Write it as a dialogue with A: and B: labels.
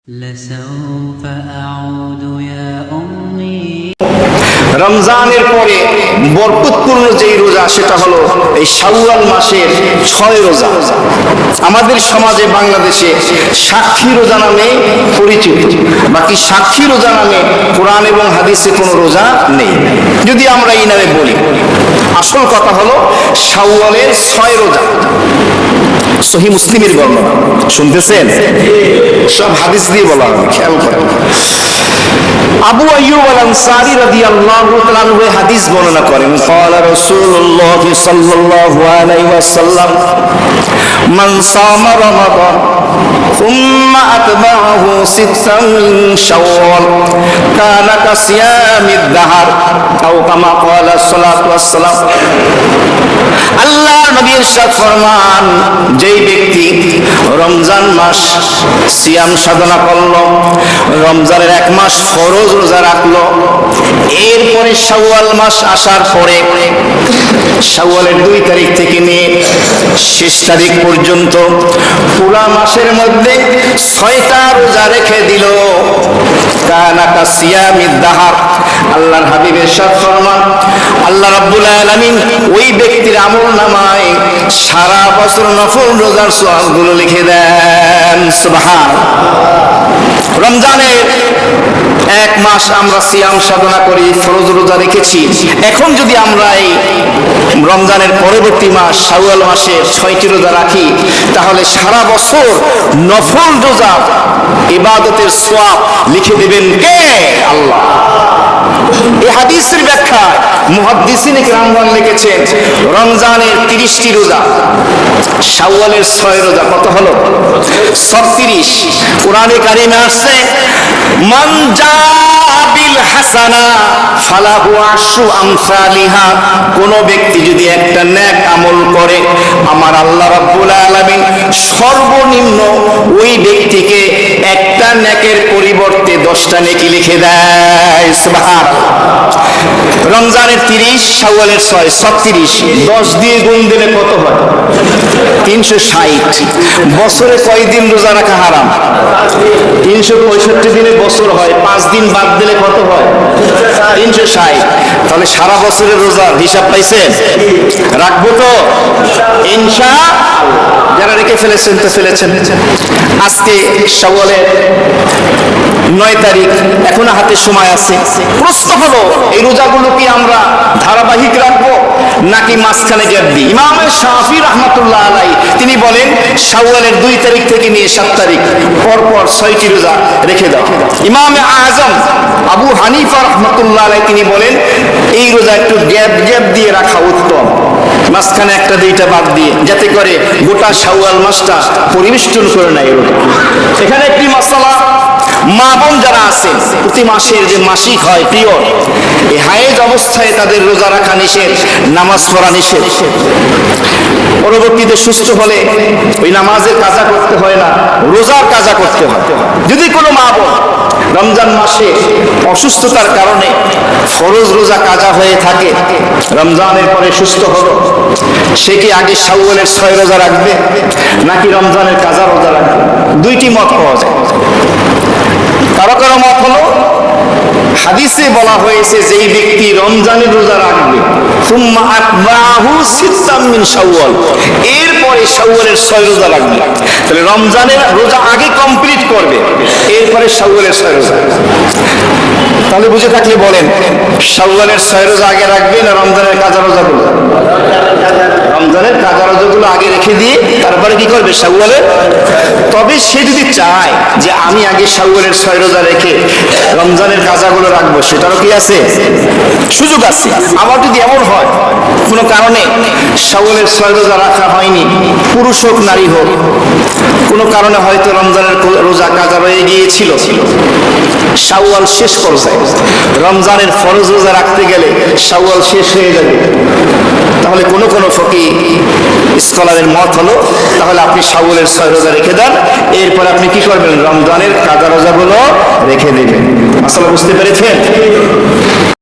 A: لسوف أعود يا أمي
B: রমজানের পরে বরকতপূর্ণ যেই রোজা সেটা হলো এই শাওয়াল মাসের 6 রোজা। আমাদের সমাজে বাংলাদেশে সাক্ষী রোজা নামে পরিচিত, বাকি সাক্ষী রোজা নামে কোরআন এবং হাদিসে কোনো রোজা নেই। যদি আমরা এই নামে বলি, আসল কথা হলো শাওয়ালের 6 রোজা। সহিহ মুসলিমের বর্ণনা শুনতেছেন, সব হাদিস দিয়ে বলা হবে, খেয়াল করেন। আবু আইয়ুব আল আনসারী রাদিয়াল্লাহু তাআলা আনহু হাদিস বর্ণনা করেন, ক্বালা রাসূলুল্লাহ সাল্লাল্লাহু আলাইহি ওয়াসাল্লাম মান সামা রমাদান সুম্মা আতবাহু সিত্তান মিন শাওয়াল কানা কাসিয়ামিদ দাহর আও কামা ক্বালা সাল্লাল্লাহু আলাইহি ওয়াসাল্লাম। আল্লাহর নবী ইরশাদ ফরমান, যেই ব্যক্তি রমজান মাস সিয়াম সাধনা করলো, রমজানের 1 মাস ফরজ রোজা রাখলো, এরপরে শাওয়াল মাস আসার পরে শাওয়ালের 2 তারিখ থেকে নিয়ে শেষ তারিখ পর্যন্ত পুরা মাসের মধ্যে 6টা রোজা রেখে দিল, কানা কাসিয়ামিদ দাহর। আল্লাহর হাবিব ইরশাদ ফরমান, আল্লাহ রাব্বুল আলামিন ওই ব্যক্তির আমলনামায় সারা বছর নফল রোজার সওয়াবগুলো লিখে দেন। সুবহানাল্লাহ। রমজানের 1 মাস আমরা সিয়াম সাধনা করি, ফরজ রোজা রেখেছি। এখন যদি আমরা এই রমজানের পরবর্তী মাস শাওয়াল মাসে 6টি রোজা রাখি, তাহলে সারা বছর নফল রোজা ইবাদতের সওয়াব লিখে দিবেন কে? আল্লাহ। এই হাদিসের ব্যাখ্যা মুহাদ্দিসিন কিরামগণ লিখেছেন, রমজানের 30টি রোজা, শাওয়ালের 6 রোজা, কত হলো? 36। কোরআনে কারিমে আছে, মান জাবিল হাসানা ফালাহু আশরু আমসালিহা। কোন ব্যক্তি যদি একটা নেক আমল করে, আমার আল্লাহ রাব্বুল আলামিন সর্বনিম্ন ওই ব্যক্তিকে একটা নেকের পরিবর্তে 10টা নেকি লিখে দেয়। সুবহানাল্লাহ। রমজানের 30, শাওয়ালের 6, 36, 10 দিয়ে গুণ দিলে কত হয়? 360। বছরে কয় দিন রোজা রাখা হারাম? 365 দিনে বছর হয়, 5 দিন বাদ দিলে কত হয়? 360। তাহলে সারা বছরের রোজার হিসাব পাইছেন? রাখবো তো ইনশাআল্লাহ। যারা রেখে ফেলেছেন তো ফেলেছেন। আজকে শাওয়ালের 9 তারিখ, এখনো হাতে সময় আছে। প্রশ্ন হলো, এই রোজাগুলো কি আমরা ধারাবাহিক রাখবো নাকি মাঝখানে গ্যাপ দিই? ইমাম শাফি রাহমাতুল্লাহ আলাইহি তিনি বলেন, শাওয়ালের 2 তারিখ থেকে নিয়ে 7 তারিখ পরপর 6টি রোজা রেখে দাও। ইমাম আজম আবু হানিফা রাহমাতুল্লাহ আলাইহি তিনি বলেন, এই রোজা একটু গ্যাপ দিয়ে রাখা উত্তম, মাঝখানে 1-2টা বাদ দিয়ে, যাতে করে গোটা শাওয়াল মাসটা পরিবেষ্টন করে নেয় রোজা। এখানে একটি মাসালা, মা বোন যারা আছেন প্রতি মাসের যে মাসিক হয় পিরিয়ড, এই হায়েজ অবস্থায় তাদের রোজা রাখা নিষেধ, নামাজ পড়া নিষেধ। পরবর্তীতে সুস্থ হলে ওই নামাজের কাজা করতে হয় না, রোজার কাজা করতে হয়। যদি কোনো মা বোন রমজান মাসে অসুস্থতার কারণে ফরজ রোজা কাজা হয়ে থাকে, রমজানের পরে সুস্থ হলো, সে কি আগে শাওয়ালের 6 রোজা রাখবে নাকি রমজানের কাজা রোজা রাখবে? 2টি মত পাওয়া যায়। কারো কারো মত হলো, হাদিসে বলা হয়েছে যেই ব্যক্তি রমজানের রোজা রাখবে, সুম্মা আতবাহু সিত্তাম মিন শাওয়াল, এরপরে শাওয়ালের 6 রোজা রাখবে। তাহলে রমজানের রোজা আগে কমপ্লিট করবে, এরপরে শাওয়ালের 6 রোজা। তাহলে বুঝে থাকলে বলেন, শাওয়ালের 6 রোজা আগে রাখবে না রমজানের কাজা রোজাগুলো? রমজানের কাজা রোজাগুলো আগে রেখে দিয়ে তারপরে কি করবে? শাওয়ালের। তবে সে যদি চায় যে আমি আগে শাওয়ালের 6 রোজা রেখে রমজানের কাজাগুলো রাখবো, সেটারও কি আছে? সুযোগ আছে। আবার যদি এমন হয় কোনো কারণে শাওয়ালের 6 রোজা রাখা হয়নি, পুরুষ হোক নারী হোক, কোনো কারণে হয়তো রমজানের রোজা কাজা রয়ে গিয়েছিল, শাওয়াল শেষ পর্যায়ে রমজানের ফরজ রোজা রাখতে গেলে শাওয়াল শেষ হয়ে যাবে, তাহলে কোনো ফকিহ স্কলারের মত হলো, তাহলে আপনি শাওয়ালের 6 রোজা রেখে দেন, এরপর আপনি কি করবেন? রমজানের কাজা রোজাগুলো রেখে দেবেন। আসলে বুঝতে পেরেছেন?